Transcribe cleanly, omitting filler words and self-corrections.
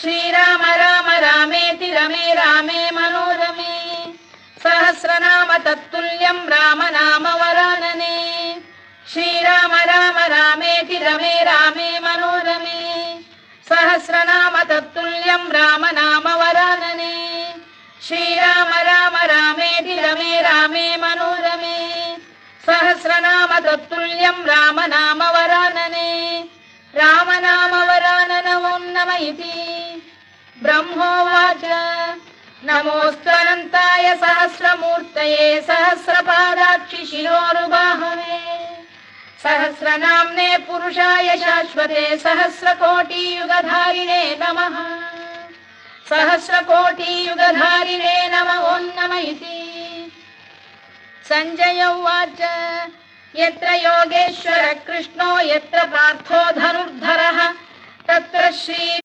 श्रीराम राम रामेति रमे रामे मनोरमे सहस्रनाम तत्तुल्यं राम नाम वरानने श्रीराम राम रामेति रमे रामे मनोरमे सहस्रनाम तत्तुल्यं राम नाम वरानने श्रीराम राम रामेति रमे रामे मनोरमे सहस्रनाम तत्तुल्यं राम नाम वरानने राम नाम वरानन ओं नम इति ब्रह्मोवाच नमोऽस्त्वनन्ताय सहस्रमूर्तये सहस्रपादाक्षि शिरोरुबाहवे सहस्रनाम्ने पुरुषाय शाश्वते सहस्रकोटियुगधारिणे नमः सहस्रकोटियुगधारिणे नमः ओं नम इति संजय उवाच यत्र योगेश्वर कृष्णो यत्र पार्थो धनुर्धरः तत्र श्री